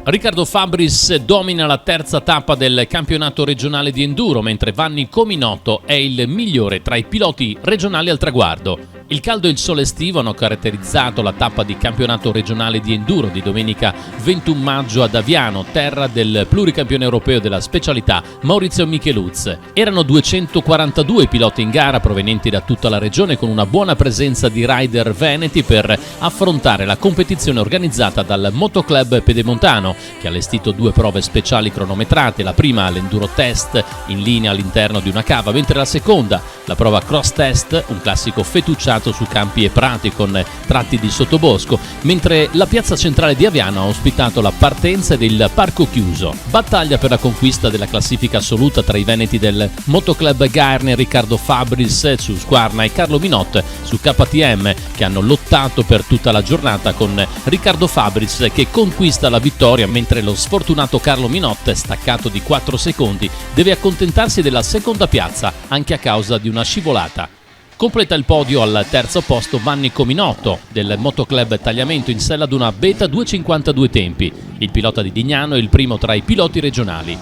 Riccardo Fabris domina la terza tappa del campionato regionale di enduro, mentre Vanni Cominotto è il migliore tra i piloti regionali al traguardo. Il caldo e il sole estivo hanno caratterizzato la tappa di campionato regionale di enduro di domenica 21 maggio ad Aviano, terra del pluricampione europeo della specialità Maurizio Micheluz. Erano 242 piloti in gara provenienti da tutta la regione, con una buona presenza di rider veneti per affrontare la competizione organizzata dal Motoclub Pedemontano, che ha allestito due prove speciali cronometrate. La prima, l'enduro test in linea all'interno di una cava, mentre la seconda, la prova cross test, un classico fettucciato su campi e prati con tratti di sottobosco, mentre la piazza centrale di Aviano ha ospitato la partenza del parco chiuso. Battaglia per la conquista della classifica assoluta tra i veneti del Motoclub Gaerne, Riccardo Fabris su Squarna e Carlo Minot su KTM, che hanno lottato per tutta la giornata, con Riccardo Fabris che conquista la vittoria, mentre lo sfortunato Carlo Minot, staccato di 4 secondi, deve accontentarsi della seconda piazza anche a causa di una scivolata. Completa il podio al terzo posto Vanni Cominotto del Motoclub Tagliamento, in sella ad una Beta 2.52 tempi. Il pilota di Dignano è il primo tra i piloti regionali.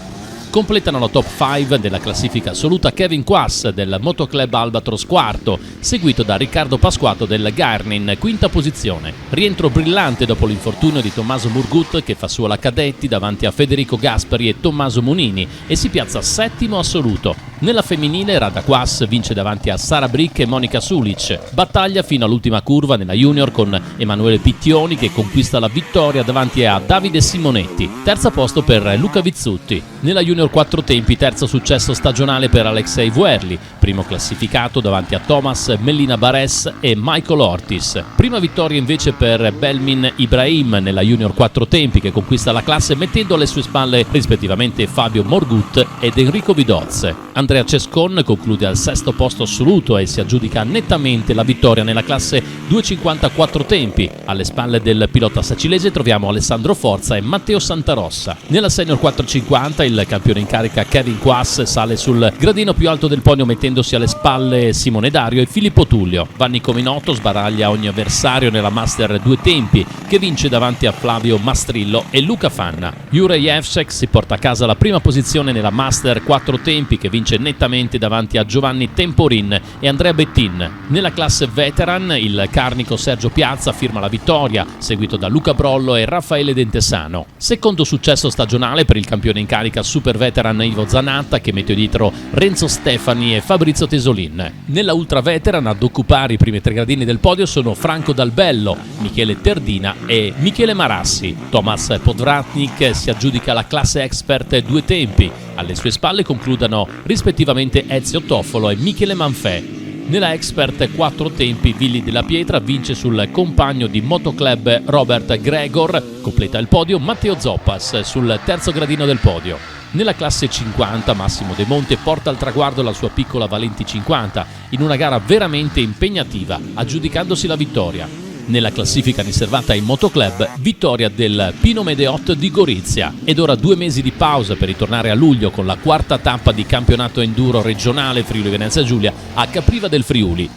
Completano la top 5 della classifica assoluta Kevin Quass del Motoclub Albatros quarto, seguito da Riccardo Pasquato del Gaerne in quinta posizione. Rientro brillante dopo l'infortunio di Tommaso Murgut, che fa sua la cadetti davanti a Federico Gaspari e Tommaso Munini e si piazza settimo assoluto. Nella femminile Rada Quass vince davanti a Sara Brick e Monica Sulic. Battaglia fino all'ultima curva nella junior con Emanuele Pittioni che conquista la vittoria davanti a Davide Simonetti. Terza posto per Luca Vizzutti. Nella junior 4 tempi terzo successo stagionale per Alexei Vuerli, primo classificato davanti a Thomas Mellina Bares e Michael Ortiz. Prima vittoria invece per Belmin Ibrahim nella junior 4 tempi, che conquista la classe mettendo alle sue spalle rispettivamente Fabio Morgut ed Enrico Vidoz. Andrea Cescon conclude al sesto posto assoluto e si aggiudica nettamente la vittoria nella classe 2.54 tempi. Alle spalle del pilota sacilese troviamo Alessandro Forza e Matteo Santarossa. Nella senior 4.50 il campione in carica Kevin Quass sale sul gradino più alto del podio mettendosi alle spalle Simone Dario e Filippo Tullio. Vanni Cominotto sbaraglia ogni avversario nella Master 2 tempi, che vince davanti a Flavio Mastrillo e Luca Fanna. Juraj Jevšek si porta a casa la prima posizione nella Master 4 tempi, che vince nettamente davanti a Giovanni Temporin e Andrea Bettin. Nella classe veteran il carnico Sergio Piazza firma la vittoria, seguito da Luca Brollo e Raffaele Dentesano. Secondo successo stagionale per il campione in carica super veteran Ivo Zanatta, che mette dietro Renzo Stefani e Fabrizio Tesolin. Nella ultra veteran ad occupare i primi 3 gradini del podio sono Franco Dalbello, Michele Terdina e Michele Marassi. Tomas Podvratnik si aggiudica la classe expert 2 tempi. Alle sue spalle concludono rispettivamente Ezio Toffolo e Michele Manfè. Nella expert 4 tempi Villi della Pietra vince sul compagno di Motoclub Robert Gregor. Completa il podio Matteo Zoppas sul terzo gradino del podio. Nella classe 50 Massimo De Monte porta al traguardo la sua piccola Valenti 50 in una gara veramente impegnativa, aggiudicandosi la vittoria. Nella classifica riservata ai motoclub, vittoria del Pino Medeot di Gorizia. Ed ora 2 mesi di pausa per ritornare a luglio con la quarta tappa di campionato enduro regionale Friuli Venezia Giulia a Capriva del Friuli.